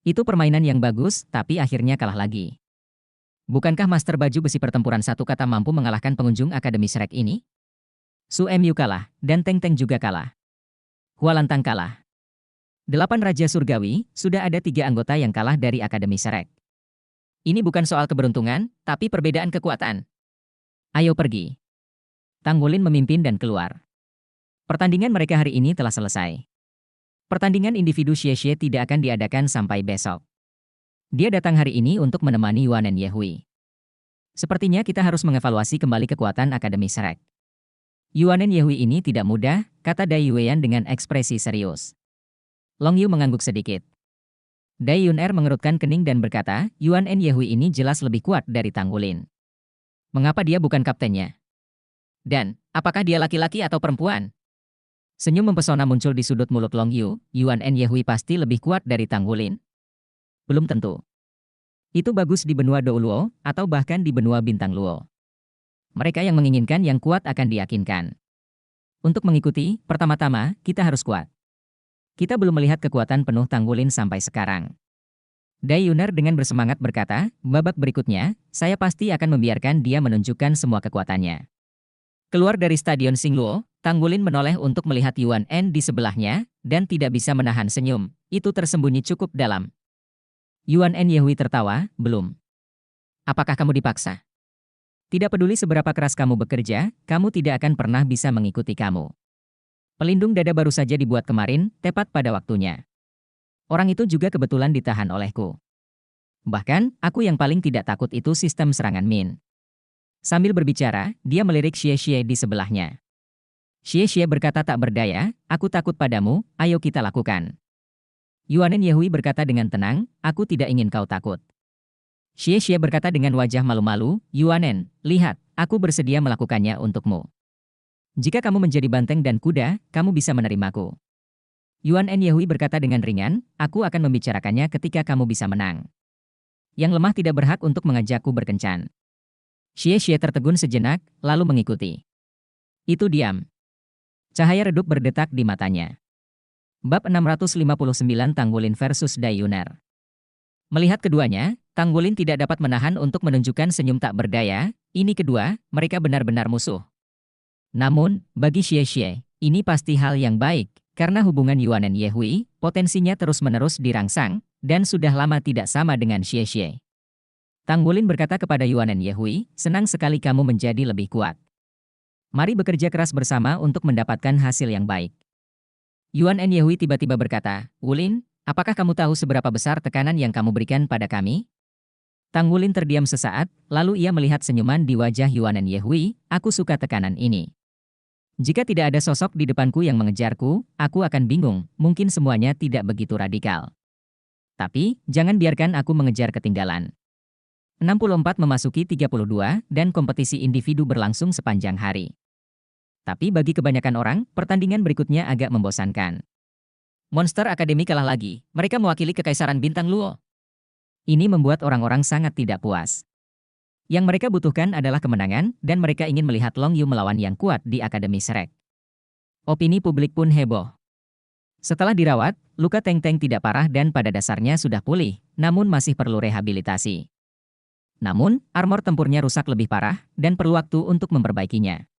Itu permainan yang bagus, tapi akhirnya kalah lagi. Bukankah Master Baju Besi Pertempuran satu kata mampu mengalahkan pengunjung Akademi Shrek ini? Su Mu kalah, dan Teng Teng juga kalah. Hualantang kalah. 8 Raja Surgawi, sudah ada 3 anggota yang kalah dari Akademi Shrek. Ini bukan soal keberuntungan, tapi perbedaan kekuatan. Ayo pergi. Tang Wulin memimpin dan keluar. Pertandingan mereka hari ini telah selesai. Pertandingan individu Xie tidak akan diadakan sampai besok. Dia datang hari ini untuk menemani Yuanen Yehui. Sepertinya kita harus mengevaluasi kembali kekuatan Akademi Shrek. Yuanen Yehui ini tidak mudah, kata Dai Yueyan dengan ekspresi serius. Long Yu mengangguk sedikit. Dai Yun-er mengerutkan kening dan berkata, Yuanen Yehui ini jelas lebih kuat dari Tang Wulin. Mengapa dia bukan kaptennya? Dan, apakah dia laki-laki atau perempuan? Senyum mempesona muncul di sudut mulut Long Yu, Yuanen Yehui pasti lebih kuat dari Tang Wulin. Belum tentu. Itu bagus di benua Dou Luo, atau bahkan di benua Bintang Luo. Mereka yang menginginkan yang kuat akan diyakinkan. Untuk mengikuti, pertama-tama, kita harus kuat. Kita belum melihat kekuatan penuh Tang Wulin sampai sekarang. Dai Yuner dengan bersemangat berkata, babak berikutnya, saya pasti akan membiarkan dia menunjukkan semua kekuatannya. Keluar dari Stadion Xingluo, Tang Wulin menoleh untuk melihat Yuan En di sebelahnya, dan tidak bisa menahan senyum, itu tersembunyi cukup dalam. Yuan En Yehui tertawa, belum. Apakah kamu dipaksa? Tidak peduli seberapa keras kamu bekerja, kamu tidak akan pernah bisa mengikuti kamu. Pelindung dada baru saja dibuat kemarin, tepat pada waktunya. Orang itu juga kebetulan ditahan olehku. Bahkan, aku yang paling tidak takut itu sistem serangan Min. Sambil berbicara, dia melirik Xie di sebelahnya. Xie berkata tak berdaya, aku takut padamu, ayo kita lakukan. Yuanen Yehui berkata dengan tenang, aku tidak ingin kau takut. Xie berkata dengan wajah malu-malu, Yuanen, lihat, aku bersedia melakukannya untukmu. Jika kamu menjadi banteng dan kuda, kamu bisa menerimaku. Yuanen Yehui berkata dengan ringan, aku akan membicarakannya ketika kamu bisa menang. Yang lemah tidak berhak untuk mengajakku berkencan. Xie tertegun sejenak, lalu mengikuti. Itu diam. Cahaya redup berdetak di matanya. Bab 659 Tang Wulin versus Dai Yuner. Melihat keduanya, Tang Wulin tidak dapat menahan untuk menunjukkan senyum tak berdaya, ini kedua, mereka benar-benar musuh. Namun, bagi Xie, ini pasti hal yang baik, karena hubungan Yuanen Yehui, potensinya terus-menerus dirangsang, dan sudah lama tidak sama dengan Xie. Tang Wulin berkata kepada Yuanen Yehui, senang sekali kamu menjadi lebih kuat. Mari bekerja keras bersama untuk mendapatkan hasil yang baik. Yuanen Yehui tiba-tiba berkata, Wulin, apakah kamu tahu seberapa besar tekanan yang kamu berikan pada kami? Tang Wulin terdiam sesaat, lalu ia melihat senyuman di wajah Yuanen Yehui, aku suka tekanan ini. Jika tidak ada sosok di depanku yang mengejarku, aku akan bingung, mungkin semuanya tidak begitu radikal. Tapi, jangan biarkan aku mengejar ketinggalan. 64 memasuki 32, dan kompetisi individu berlangsung sepanjang hari. Tapi bagi kebanyakan orang, pertandingan berikutnya agak membosankan. Monster Academy kalah lagi, mereka mewakili Kekaisaran Bintang Luo. Ini membuat orang-orang sangat tidak puas. Yang mereka butuhkan adalah kemenangan, dan mereka ingin melihat Long Yu melawan yang kuat di Akademi Shrek. Opini publik pun heboh. Setelah dirawat, luka Teng Teng tidak parah dan pada dasarnya sudah pulih, namun masih perlu rehabilitasi. Namun, armor tempurnya rusak lebih parah, dan perlu waktu untuk memperbaikinya.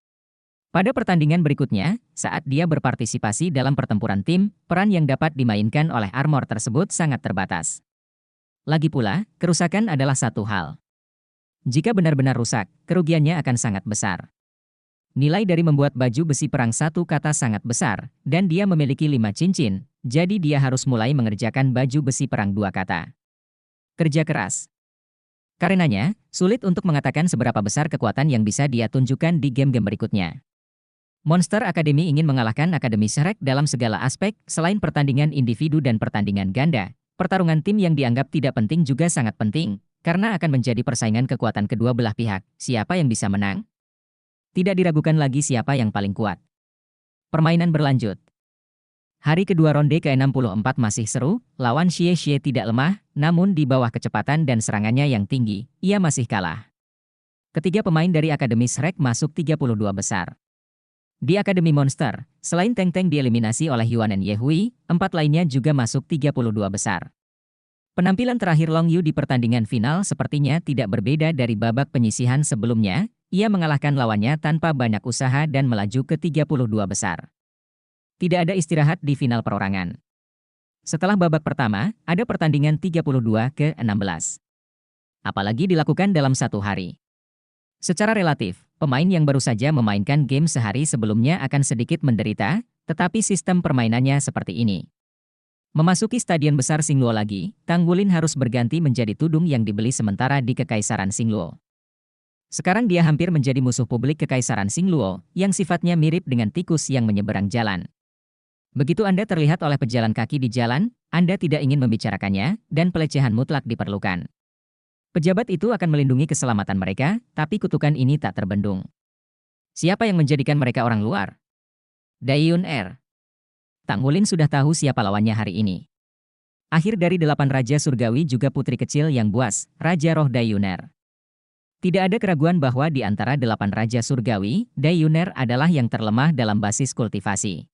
Pada pertandingan berikutnya, saat dia berpartisipasi dalam pertempuran tim, peran yang dapat dimainkan oleh armor tersebut sangat terbatas. Lagi pula, kerusakan adalah satu hal. Jika benar-benar rusak, kerugiannya akan sangat besar. Nilai dari membuat baju besi perang satu kata sangat besar, dan dia memiliki 5 cincin, jadi dia harus mulai mengerjakan baju besi perang 2 kata. Kerja keras. Karenanya, sulit untuk mengatakan seberapa besar kekuatan yang bisa dia tunjukkan di game-game berikutnya. Monster Academy ingin mengalahkan Akademi Shrek dalam segala aspek, selain pertandingan individu dan pertandingan ganda. Pertarungan tim yang dianggap tidak penting juga sangat penting, karena akan menjadi persaingan kekuatan kedua belah pihak. Siapa yang bisa menang? Tidak diragukan lagi siapa yang paling kuat. Permainan berlanjut. Hari kedua ronde ke-64 masih seru, lawan Xie tidak lemah, namun di bawah kecepatan dan serangannya yang tinggi, ia masih kalah. Ketiga pemain dari Akademi Shrek masuk 32 besar. Di Akademi Monster, selain Teng Teng dieliminasi oleh Yuan Yehui, 4 lainnya juga masuk 32 besar. Penampilan terakhir Long Yu di pertandingan final sepertinya tidak berbeda dari babak penyisihan sebelumnya. Ia mengalahkan lawannya tanpa banyak usaha dan melaju ke 32 besar. Tidak ada istirahat di final perorangan. Setelah babak pertama, ada pertandingan 32 ke 16. Apalagi dilakukan dalam satu hari. Secara relatif, pemain yang baru saja memainkan game sehari sebelumnya akan sedikit menderita, tetapi sistem permainannya seperti ini. Memasuki stadion besar Xingluo lagi, Tang Wulin harus berganti menjadi tudung yang dibeli sementara di Kekaisaran Xingluo. Sekarang dia hampir menjadi musuh publik Kekaisaran Xingluo, yang sifatnya mirip dengan tikus yang menyeberang jalan. Begitu Anda terlihat oleh pejalan kaki di jalan, Anda tidak ingin membicarakannya, dan pelecehan mutlak diperlukan. Pejabat itu akan melindungi keselamatan mereka, tapi kutukan ini tak terbendung. Siapa yang menjadikan mereka orang luar? Daiyun Er. Tang Wulin sudah tahu siapa lawannya hari ini. Akhir dari 8 Raja Surgawi juga putri kecil yang buas, Raja Roh Daiyun Er. Tidak ada keraguan bahwa di antara 8 Raja Surgawi, Daiyun Er adalah yang terlemah dalam basis kultivasi.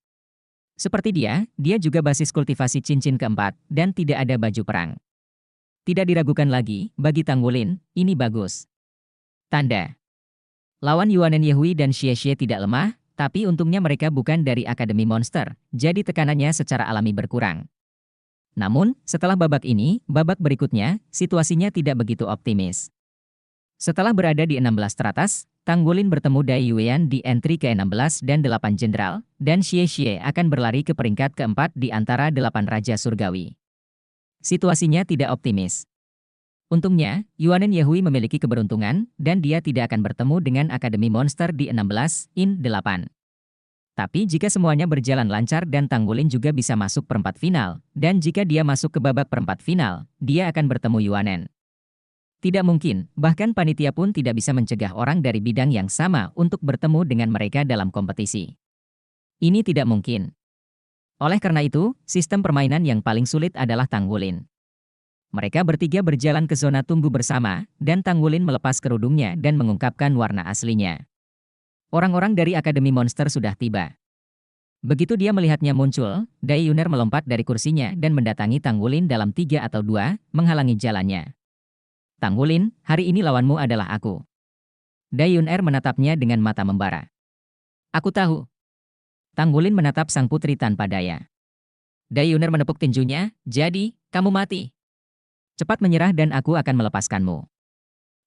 Seperti dia juga basis kultivasi cincin keempat, dan tidak ada baju perang. Tidak diragukan lagi, bagi Tang Wulin, ini bagus. Tanda. Lawan Yuan Yehui dan Xie Xie tidak lemah, tapi untungnya mereka bukan dari Akademi Monster, jadi tekanannya secara alami berkurang. Namun, setelah babak ini, babak berikutnya, situasinya tidak begitu optimis. Setelah berada di 16 teratas, Tang Wulin bertemu Dai Yuan di entry ke-16 dan 8 jenderal, dan Xie Xie akan berlari ke peringkat keempat di antara 8 Raja Surgawi. Situasinya tidak optimis. Untungnya, Yuan Yehui memiliki keberuntungan, dan dia tidak akan bertemu dengan Akademi Monster di 16-8. Tapi jika semuanya berjalan lancar dan Tang Wulin juga bisa masuk perempat final, dan jika dia masuk ke babak perempat final, dia akan bertemu Yuan. Tidak mungkin, bahkan panitia pun tidak bisa mencegah orang dari bidang yang sama untuk bertemu dengan mereka dalam kompetisi. Ini tidak mungkin. Oleh karena itu, sistem permainan yang paling sulit adalah Tang Wulin. Mereka bertiga berjalan ke zona tunggu bersama, dan Tang Wulin melepas kerudungnya dan mengungkapkan warna aslinya. Orang-orang dari Akademi Monster sudah tiba. Begitu dia melihatnya muncul, Daiyun Er melompat dari kursinya dan mendatangi Tang Wulin dalam 3 atau 2, menghalangi jalannya. Tang Wulin, hari ini lawanmu adalah aku. Daiyun Er menatapnya dengan mata membara. Aku tahu. Tang Wulin menatap sang putri tanpa daya. Daiyun Er menepuk tinjunya, jadi, kamu mati. Cepat menyerah dan aku akan melepaskanmu.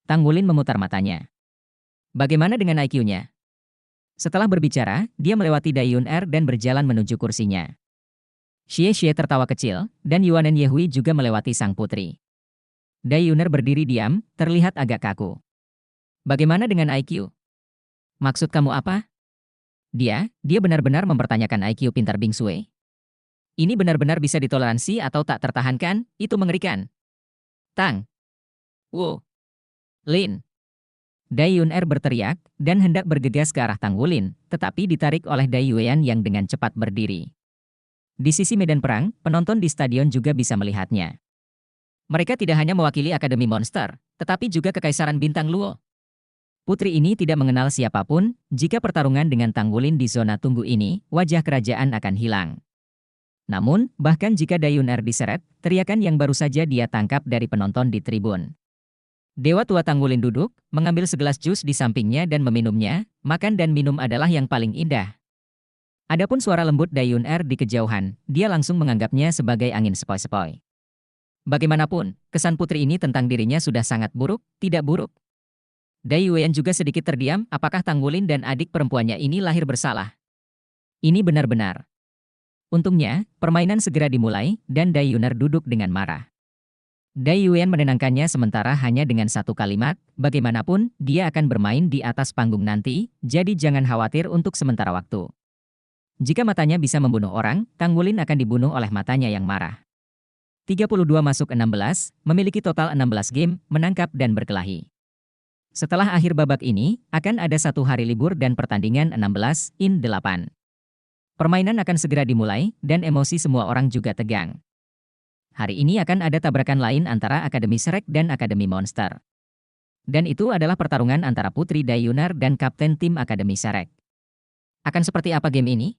Tang Wulin memutar matanya. Bagaimana dengan IQ-nya? Setelah berbicara, dia melewati Daiyun Er dan berjalan menuju kursinya. Xie Xie tertawa kecil, dan Yuan Yehui juga melewati sang putri. Daiyun Er berdiri diam, terlihat agak kaku. Bagaimana dengan IQ? Maksud kamu apa? Dia benar-benar mempertanyakan IQ pintar Bing Sui. Ini benar-benar bisa ditoleransi atau tak tertahankan, itu mengerikan. Tang. Wu. Lin. Daiyun Er berteriak, dan hendak bergegas ke arah Tang Wulin, tetapi ditarik oleh Daiyuan yang dengan cepat berdiri. Di sisi medan perang, penonton di stadion juga bisa melihatnya. Mereka tidak hanya mewakili Akademi Monster, tetapi juga Kekaisaran Bintang Luo. Putri ini tidak mengenal siapapun, jika pertarungan dengan Tang Wulin di zona tunggu ini, wajah kerajaan akan hilang. Namun, bahkan jika Daiyun Er diseret, teriakan yang baru saja dia tangkap dari penonton di tribun. Dewa tua Tang Wulin duduk, mengambil segelas jus di sampingnya dan meminumnya, makan dan minum adalah yang paling indah. Adapun suara lembut Daiyun Er di kejauhan, dia langsung menganggapnya sebagai angin sepoi-sepoi. Bagaimanapun, kesan putri ini tentang dirinya sudah sangat buruk, tidak buruk. Daiyuan juga sedikit terdiam, apakah Tang Wulin dan adik perempuannya ini lahir bersalah? Ini benar-benar. Untungnya, permainan segera dimulai, dan Daiyun Er duduk dengan marah. Daiyuan menenangkannya sementara hanya dengan satu kalimat, bagaimanapun, dia akan bermain di atas panggung nanti, jadi jangan khawatir untuk sementara waktu. Jika matanya bisa membunuh orang, Tang Wulin akan dibunuh oleh matanya yang marah. 32 masuk 16, memiliki total 16 game, menangkap dan berkelahi. Setelah akhir babak ini, akan ada satu hari libur dan pertandingan 16-8. Permainan akan segera dimulai, dan emosi semua orang juga tegang. Hari ini akan ada tabrakan lain antara Akademi Shrek dan Akademi Monster. Dan itu adalah pertarungan antara Putri Dayunar dan Kapten Tim Akademi Shrek. Akan seperti apa game ini?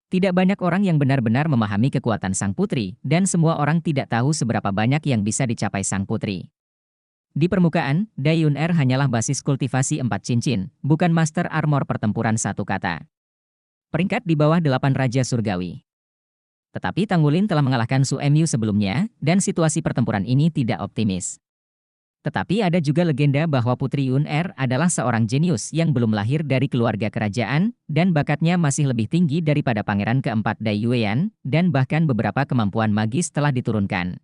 Tidak banyak orang yang benar-benar memahami kekuatan sang putri, dan semua orang tidak tahu seberapa banyak yang bisa dicapai sang putri. Di permukaan, Dayunar hanyalah basis kultivasi 4 cincin, bukan master armor pertempuran satu kata. Peringkat di bawah 8 Raja Surgawi. Tetapi Tanggulin telah mengalahkan Su Mu sebelumnya, dan situasi pertempuran ini tidak optimis. Tetapi ada juga legenda bahwa Putri Yun-Er adalah seorang jenius yang belum lahir dari keluarga kerajaan, dan bakatnya masih lebih tinggi daripada pangeran keempat Dai Yuan, dan bahkan beberapa kemampuan magis telah diturunkan.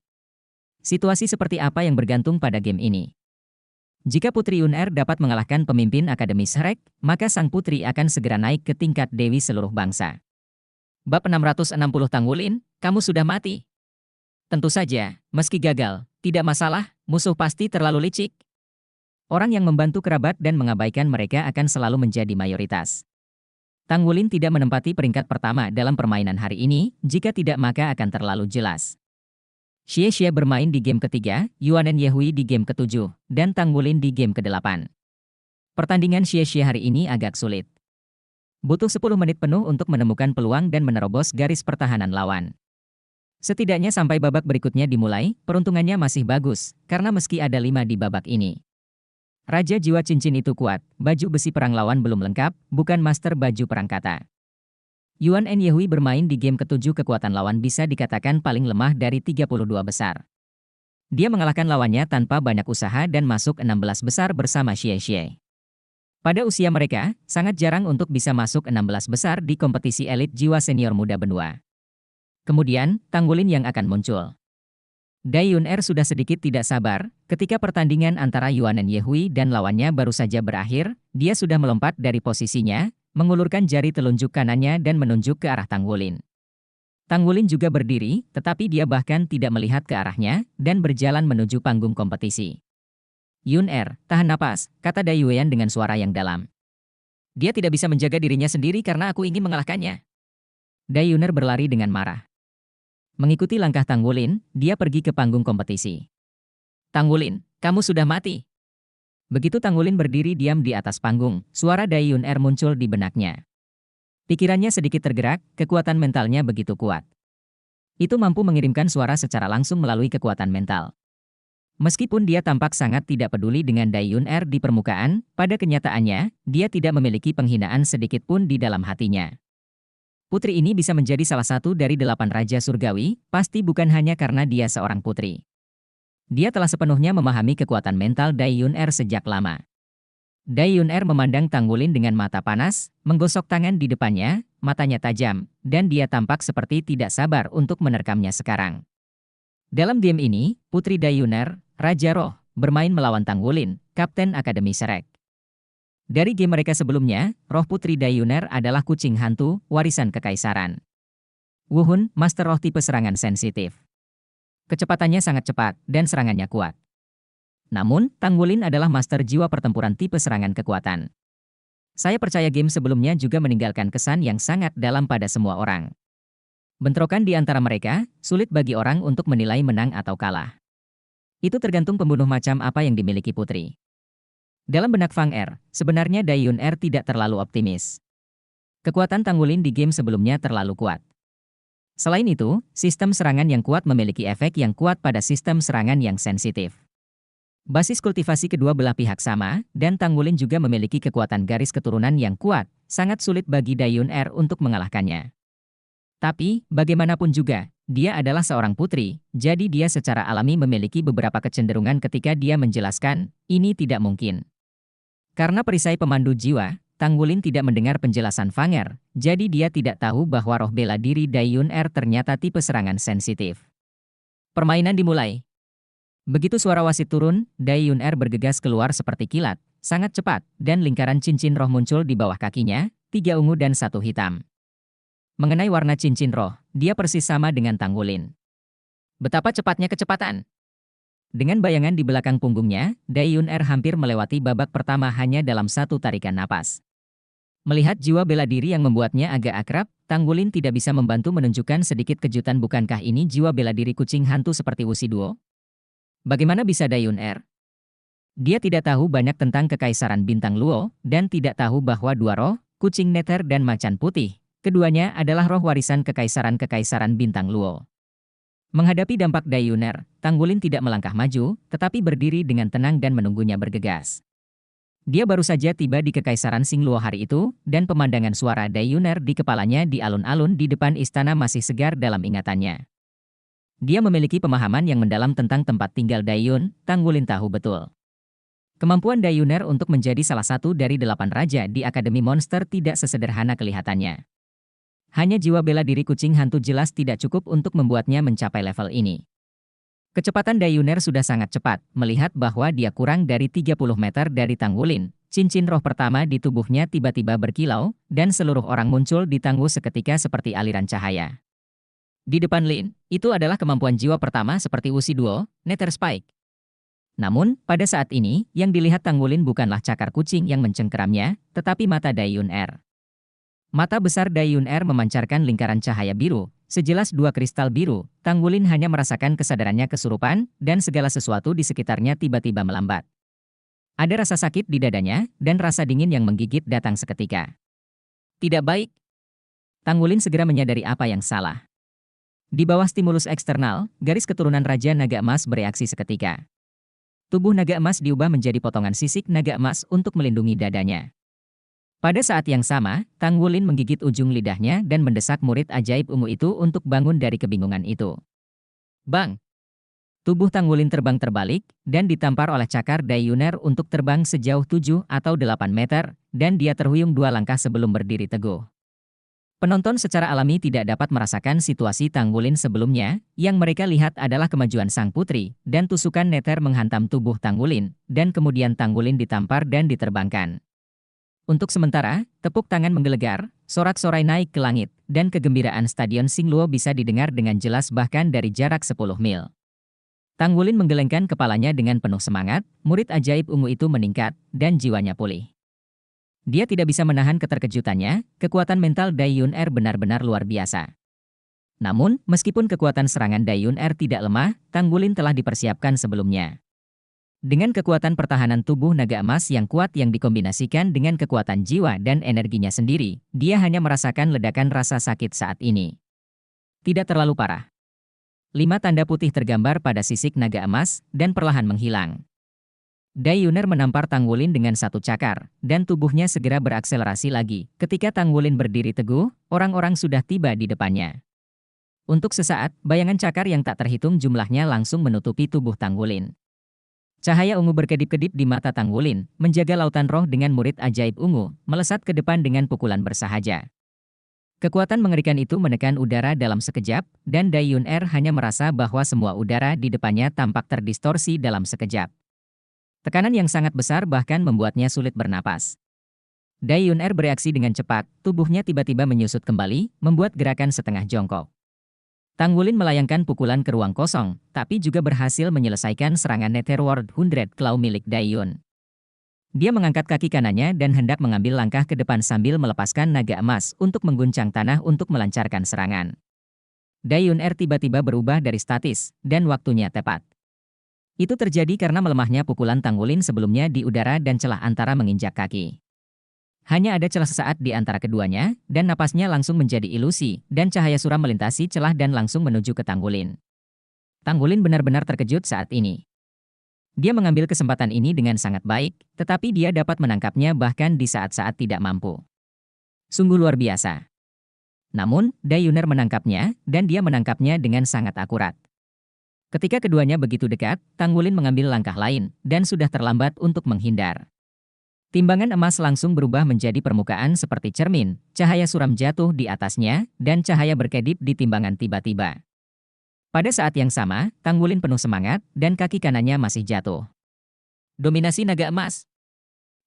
Situasi seperti apa yang bergantung pada game ini? Jika Putri Yun-Er dapat mengalahkan pemimpin Akademi Shrek, maka sang putri akan segera naik ke tingkat Dewi seluruh bangsa. Bab 660 Tanggulin, kamu sudah mati. Tentu saja, meski gagal, tidak masalah, musuh pasti terlalu licik. Orang yang membantu kerabat dan mengabaikan mereka akan selalu menjadi mayoritas. Tanggulin tidak menempati peringkat pertama dalam permainan hari ini, jika tidak maka akan terlalu jelas. Xie bermain di game ketiga, Yuanen Yehui di game ketujuh, dan Tanggulin di game ke-8. Pertandingan Xie hari ini agak sulit. Butuh 10 menit penuh untuk menemukan peluang dan menerobos garis pertahanan lawan. Setidaknya sampai babak berikutnya dimulai, peruntungannya masih bagus, karena meski ada 5 di babak ini. Raja Jiwa Cincin itu kuat, baju besi perang lawan belum lengkap, bukan master baju perang kata. Yuan Yehui bermain di game ke-7 kekuatan lawan bisa dikatakan paling lemah dari 32 besar. Dia mengalahkan lawannya tanpa banyak usaha dan masuk 16 besar bersama Xie. Pada usia mereka, sangat jarang untuk bisa masuk 16 besar di kompetisi elit jiwa senior muda benua. Kemudian, Tanggulin yang akan muncul. Dai Yun-Er sudah sedikit tidak sabar, ketika pertandingan antara Yuanen Yehui dan lawannya baru saja berakhir, dia sudah melompat dari posisinya, mengulurkan jari telunjuk kanannya dan menunjuk ke arah Tanggulin. Tanggulin juga berdiri, tetapi dia bahkan tidak melihat ke arahnya, dan berjalan menuju panggung kompetisi. Yun-Er, tahan napas, kata Dai Yuan dengan suara yang dalam. Dia tidak bisa menjaga dirinya sendiri karena aku ingin mengalahkannya. Dai Yun-Er berlari dengan marah. Mengikuti langkah Tanggulin, dia pergi ke panggung kompetisi. Tanggulin, kamu sudah mati. Begitu Tanggulin berdiri diam di atas panggung, suara Dai Yun-Er muncul di benaknya. Pikirannya sedikit tergerak, kekuatan mentalnya begitu kuat. Itu mampu mengirimkan suara secara langsung melalui kekuatan mental. Meskipun dia tampak sangat tidak peduli dengan Dai Yun-Er di permukaan, pada kenyataannya, dia tidak memiliki penghinaan sedikit pun di dalam hatinya. Putri ini bisa menjadi salah satu dari 8 Raja Surgawi, pasti bukan hanya karena dia seorang putri. Dia telah sepenuhnya memahami kekuatan mental Dai Yun-Er sejak lama. Dai Yun-Er memandang Tanggulin dengan mata panas, menggosok tangan di depannya, matanya tajam, dan dia tampak seperti tidak sabar untuk menerkamnya sekarang. Dalam game ini, Putri Dai Yun-Er, Raja Roh, bermain melawan Tanggulin, Kapten Akademi Shrek. Dari game mereka sebelumnya, roh Putri Dai Yun-Er adalah kucing hantu, warisan kekaisaran. Wuhun, master roh tipe serangan sensitif. Kecepatannya sangat cepat, dan serangannya kuat. Namun, Tanggulin adalah master jiwa pertempuran tipe serangan kekuatan. Saya percaya game sebelumnya juga meninggalkan kesan yang sangat dalam pada semua orang. Bentrokan di antara mereka, sulit bagi orang untuk menilai menang atau kalah. Itu tergantung pembunuh macam apa yang dimiliki Putri. Dalam benak Fang Er, sebenarnya Dai Yun-Er tidak terlalu optimis. Kekuatan Tanggulin di game sebelumnya terlalu kuat. Selain itu, sistem serangan yang kuat memiliki efek yang kuat pada sistem serangan yang sensitif. Basis kultivasi kedua belah pihak sama, dan Tanggulin juga memiliki kekuatan garis keturunan yang kuat, sangat sulit bagi Dai Yun-Er untuk mengalahkannya. Tapi, bagaimanapun juga, dia adalah seorang putri, jadi dia secara alami memiliki beberapa kecenderungan ketika dia menjelaskan, ini tidak mungkin. Karena perisai pemandu jiwa, Tanggulin tidak mendengar penjelasan Fang Er, jadi dia tidak tahu bahwa roh bela diri Dai Yun-Er ternyata tipe serangan sensitif. Permainan dimulai. Begitu suara wasit turun, Dai Yun-Er bergegas keluar seperti kilat, sangat cepat, dan lingkaran cincin roh muncul di bawah kakinya, 3 ungu dan 1 hitam. Mengenai warna cincin roh, dia persis sama dengan Tanggulin. Betapa cepatnya kecepatan! Dengan bayangan di belakang punggungnya, Dai Yun-Er hampir melewati babak pertama hanya dalam 1 tarikan napas. Melihat jiwa bela diri yang membuatnya agak akrab, Tanggulin tidak bisa membantu menunjukkan sedikit kejutan. Bukankah ini jiwa bela diri kucing hantu seperti Wusi Duo? Bagaimana bisa Dai Yun-Er? Dia tidak tahu banyak tentang kekaisaran bintang Luo, dan tidak tahu bahwa dua roh, kucing Nether dan macan putih, keduanya adalah roh warisan kekaisaran-kekaisaran bintang Luo. Menghadapi dampak Dayuner, Tanggulin tidak melangkah maju, tetapi berdiri dengan tenang dan menunggunya bergegas. Dia baru saja tiba di kekaisaran Xingluo hari itu, dan pemandangan suara Dayuner di kepalanya di alun-alun di depan istana masih segar dalam ingatannya. Dia memiliki pemahaman yang mendalam tentang tempat tinggal Dayun, Tanggulin tahu betul. Kemampuan Dayuner untuk menjadi salah satu dari 8 raja di Akademi Monster tidak sesederhana kelihatannya. Hanya jiwa bela diri kucing hantu jelas tidak cukup untuk membuatnya mencapai level ini. Kecepatan Dayuner sudah sangat cepat, melihat bahwa dia kurang dari 30 meter dari Tanggulin. Cincin roh pertama di tubuhnya tiba-tiba berkilau, dan seluruh orang muncul di Tanggu seketika seperti aliran cahaya. Di depan Lin, itu adalah kemampuan jiwa pertama seperti Wuxi Duo, Nether Spike. Namun, pada saat ini, yang dilihat Tanggulin bukanlah cakar kucing yang mencengkeramnya, tetapi mata Dayuner. Mata besar Dayuner memancarkan lingkaran cahaya biru, sejelas dua kristal biru. Tanggulin hanya merasakan kesadarannya kesurupan, dan segala sesuatu di sekitarnya tiba-tiba melambat. Ada rasa sakit di dadanya, dan rasa dingin yang menggigit datang seketika. Tidak baik. Tanggulin segera menyadari apa yang salah. Di bawah stimulus eksternal, garis keturunan Raja Naga Emas bereaksi seketika. Tubuh naga emas diubah menjadi potongan sisik naga emas untuk melindungi dadanya. Pada saat yang sama, Tanggulin menggigit ujung lidahnya dan mendesak murid ajaib ungu itu untuk bangun dari kebingungan itu. Bang! Tubuh Tanggulin terbang terbalik, dan ditampar oleh cakar Dayuner untuk terbang sejauh 7 atau 8 meter, dan dia terhuyung 2 langkah sebelum berdiri teguh. Penonton secara alami tidak dapat merasakan situasi Tanggulin sebelumnya, yang mereka lihat adalah kemajuan sang putri, dan tusukan Nether menghantam tubuh Tanggulin, dan kemudian Tanggulin ditampar dan diterbangkan. Untuk sementara, tepuk tangan menggelegar, sorak-sorai naik ke langit, dan kegembiraan Stadion Xingluo bisa didengar dengan jelas bahkan dari jarak 10 mil. Tanggulin menggelengkan kepalanya dengan penuh semangat, murid ajaib ungu itu meningkat, dan jiwanya pulih. Dia tidak bisa menahan keterkejutannya, kekuatan mental Dayuner benar-benar luar biasa. Namun, meskipun kekuatan serangan Dayuner tidak lemah, Tanggulin telah dipersiapkan sebelumnya. Dengan kekuatan pertahanan tubuh naga emas yang kuat yang dikombinasikan dengan kekuatan jiwa dan energinya sendiri, dia hanya merasakan ledakan rasa sakit saat ini. Tidak terlalu parah. 5 tanda putih tergambar pada sisik naga emas, dan perlahan menghilang. Dayuner menampar Tanggulin dengan satu cakar, dan tubuhnya segera berakselerasi lagi. Ketika Tanggulin berdiri teguh, orang-orang sudah tiba di depannya. Untuk sesaat, bayangan cakar yang tak terhitung jumlahnya langsung menutupi tubuh Tanggulin. Cahaya ungu berkedip-kedip di mata Tanggulin, menjaga lautan roh dengan murid ajaib ungu, melesat ke depan dengan pukulan bersahaja. Kekuatan mengerikan itu menekan udara dalam sekejap, dan Dayuner hanya merasa bahwa semua udara di depannya tampak terdistorsi dalam sekejap. Tekanan yang sangat besar bahkan membuatnya sulit bernapas. Dayuner bereaksi dengan cepat, tubuhnya tiba-tiba menyusut kembali, membuat gerakan setengah jongkok. Tanggulin melayangkan pukulan ke ruang kosong, tapi juga berhasil menyelesaikan serangan Netherworld 100 Claw milik Dayun. Dia mengangkat kaki kanannya dan hendak mengambil langkah ke depan sambil melepaskan naga emas untuk mengguncang tanah untuk melancarkan serangan. Dayuner tiba-tiba berubah dari statis, dan waktunya tepat. Itu terjadi karena melemahnya pukulan Tanggulin sebelumnya di udara dan celah antara menginjak kaki. Hanya ada celah sesaat di antara keduanya, dan napasnya langsung menjadi ilusi, dan cahaya suram melintasi celah dan langsung menuju ke Tanggulin. Tanggulin benar-benar terkejut saat ini. Dia mengambil kesempatan ini dengan sangat baik, tetapi dia dapat menangkapnya bahkan di saat-saat tidak mampu. Sungguh luar biasa. Namun, Dayuner menangkapnya, dan dia menangkapnya dengan sangat akurat. Ketika keduanya begitu dekat, Tanggulin mengambil langkah lain, dan sudah terlambat untuk menghindar. Timbangan emas langsung berubah menjadi permukaan seperti cermin, cahaya suram jatuh di atasnya, dan cahaya berkedip di timbangan tiba-tiba. Pada saat yang sama, Tanggulin penuh semangat, dan kaki kanannya masih jatuh. Dominasi naga emas.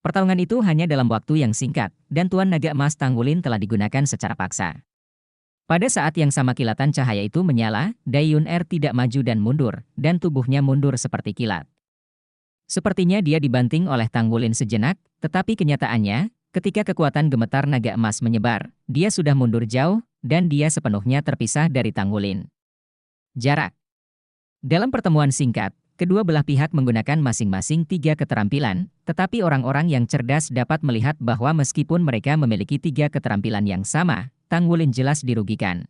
Pertarungan itu hanya dalam waktu yang singkat, dan Tuan Naga Emas Tanggulin telah digunakan secara paksa. Pada saat yang sama kilatan cahaya itu menyala, Dayuner tidak maju dan mundur, dan tubuhnya mundur seperti kilat. Sepertinya dia dibanting oleh Tanggulin sejenak, tetapi kenyataannya, ketika kekuatan gemetar naga emas menyebar, dia sudah mundur jauh, dan dia sepenuhnya terpisah dari Tanggulin. Jarak. Dalam pertemuan singkat, Kedua belah pihak menggunakan masing-masing 3 keterampilan, tetapi orang-orang yang cerdas dapat melihat bahwa meskipun mereka memiliki 3 keterampilan yang sama, Tang Wulin jelas dirugikan.